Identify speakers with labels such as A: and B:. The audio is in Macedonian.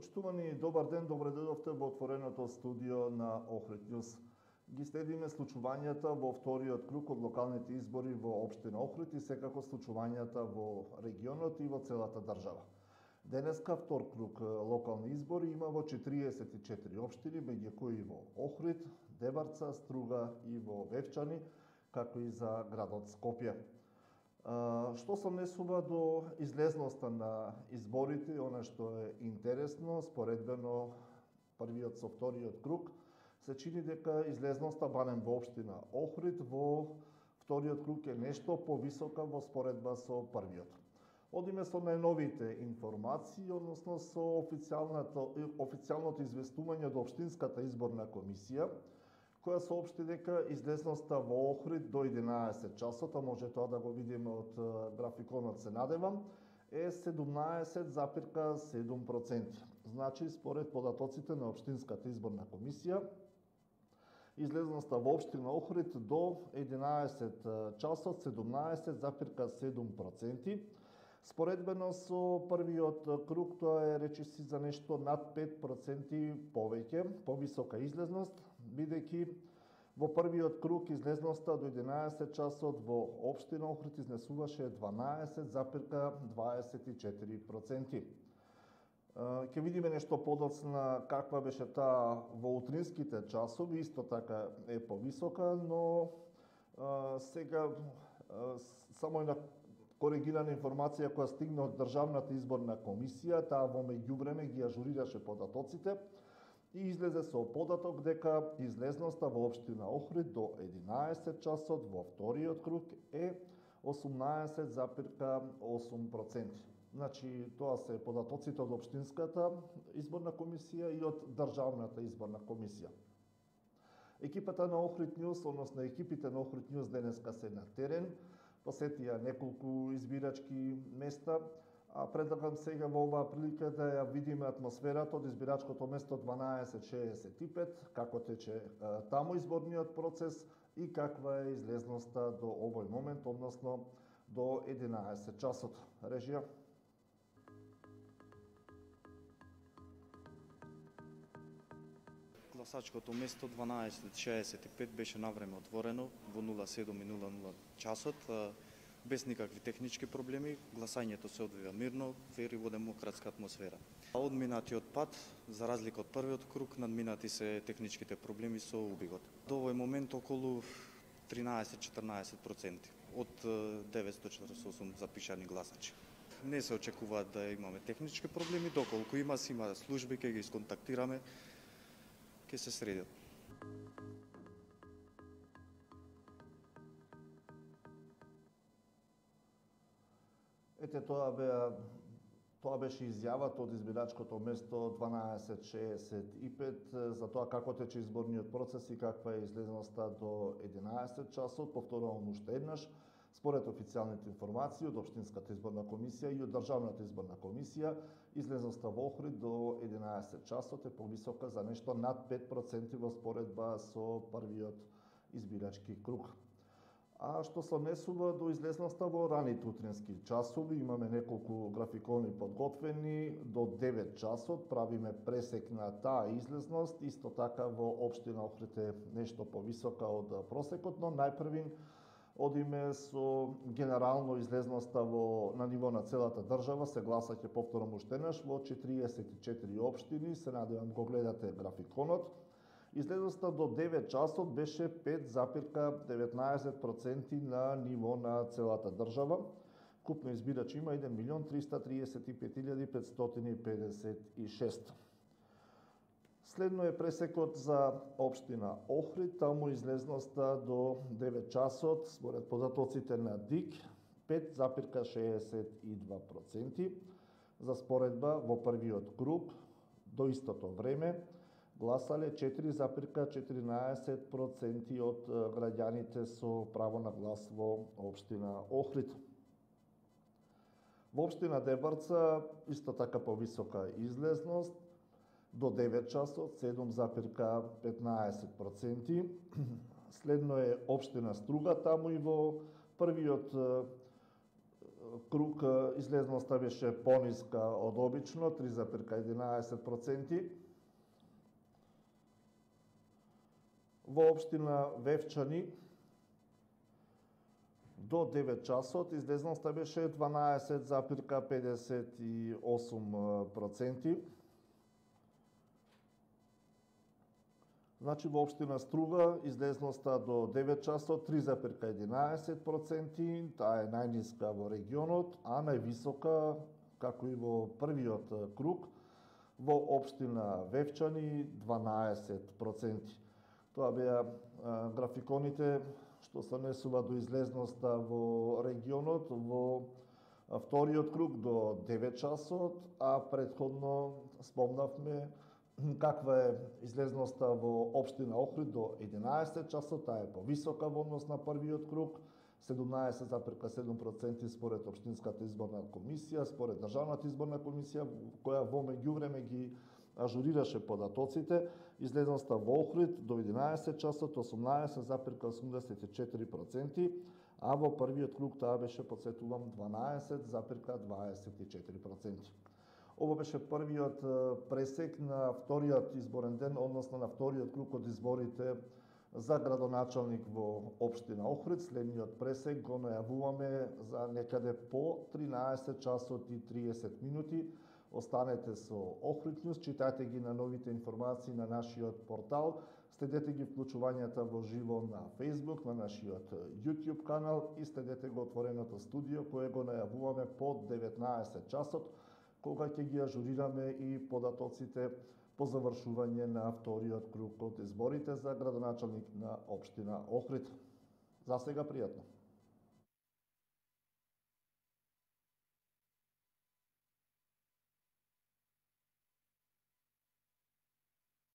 A: Почитувани, добар ден, добре дојдовте во отвореното студио на Охрид Њуз. Ги следиме случувањата во вториот круг од локалните избори во општина Охрид и секако случувањата во регионот и во целата држава. Денеска втор круг локални избори има во 44 општини, меѓу кои во Охрид, Дебарца, Струга и во Вевчани, како и за градот Скопје. Што се однесува до излезноста на изборите, она што е интересно, споредбено првиот со вториот круг, се чини дека излезноста барем во општина Охрид во вториот круг е нешто повисока во споредба со првиот. Одиме со најновите информации, односно со официјалното известување од Општинската изборна комисија, која соопшти дека излезноста во Охрид до 11 часот, а може тоа да го видиме од графиконот се надевам, е 17,7%. Значи, според податоците на Општинската изборна комисија, излезноста во општина Охрид до 11 часот 17,7%. Споредбено со првиот круг, тоа е речиси за нешто над 5% повеќе, повисока излезност, бидејќи во првиот круг излезноста до 11 часот во општина Охрид изнесуваше 12,24%. Ќе видиме нешто подоцна каква беше таа во утринските часови, исто така е повисока, но сега само една коригирана информација која стигна од Државната изборна комисија, таа во меѓувреме ги ажурираше податоците и излезе со податок дека излезноста во општина Охрид до 11 часот во вториот круг е 18,8%. Значи, тоа се податоците од Општинската изборна комисија и од Државната изборна комисија. Екипата на Охрид Њуз, односно екипите на Охрид Њуз денеска се на терен, посетија неколку избирачки места, а предлагам сега во оваа прилика да ја видиме атмосферата од избирачкото место 1265, како тече таму изборниот процес и каква е излезноста до овој момент, односно до 11 часот. Режија.
B: Гласачкото место 1265 беше навреме отворено во 07:00 часот, без никакви технички проблеми. Гласањето се одвива мирно, вери во демократска атмосфера. Одминатиот пат, за разлика од првиот круг, надминати се техничките проблеми со убигот. До овој момент околу 13-14% од 948 запишани гласачи. Не се очекуваат да имаме технички проблеми, доколку има служби, ќе ги сконтактираме, ќе се средат.
A: Ете, тоа беше изјавата од избирачкото место 1265 за тоа како тече изборниот процес и каква е излезноста до 11 часот. Повторувам уште еднаш, според официјалните информации од Општинската изборна комисија и од Државната изборна комисија, излезноста во Охрид до 11 часот е повисока за нешто над 5% во споредба со првиот избирачки круг. А што се однесува до излезноста во раните утрински часови, имаме неколку графикони подготвени. До 9 часот правиме пресек на таа излезност, исто така во општина Охрид е нешто повисока од просекот, но најпрвин одиме со генерално излезноста на ниво на целата држава, се гласаќе повторам уште еднаш во 44 општини, се надевам го гледате графиконот. Излезноста до 9 часот беше 5,19% на ниво на целата држава. Купно избирачи има 1.335.556. Следно е пресекот за општина Охрид, таму излезноста до 9 часот, според податоците на ДИК, 5,62%. За споредба во првиот круг, до истото време, гласале 4,14% од граѓаните со право на глас во општина Охрид. Во општина Дебарца исто така повисока излезност, до 9 часот 7,15%. Следно е општина Струга, таму и во првиот круг излезноста беше пониска од обично, 3,11%. Во општина Вевчани до 9 часот излезноста беше 12,58%. Значи во општина Струга излезноста до 9 часот 3,11%, таа е најниска во регионот, а највисока, како и во првиот круг, во општина Вевчани 12%. Тоа беа графиконите што се однесува до излезноста во регионот во вториот круг до 9 часот, а претходно спомнавме каква е излезноста во општина Охрид до 11 часот, таа е повисока во однос на првиот круг, 17,7% според Општинската изборна комисија, според Државната изборна комисија, која во меѓувреме ги ажурираше податоците, излезноста во Охрид до 11 часот 18,84%, а во првиот круг таа беше, подсетувам, 12,24%. Ово беше првиот пресек на вториот изборен ден, односно на вториот круг од изборите за градоначалник во општина Охрид. Следниот пресек го најавуваме за некаде по 13 часот и 30 минути. Останете со Охрид News, читајте ги на новите информации на нашиот портал, следете ги вклучувањата во живо на Facebook, на нашиот YouTube канал и следете го отвореното студио кое го најавуваме по 19 часот, кога ќе ги ажурираме и податоците по завршување на вториот круг од изборите за градоначалник на општина Охрид. За сега пријатно.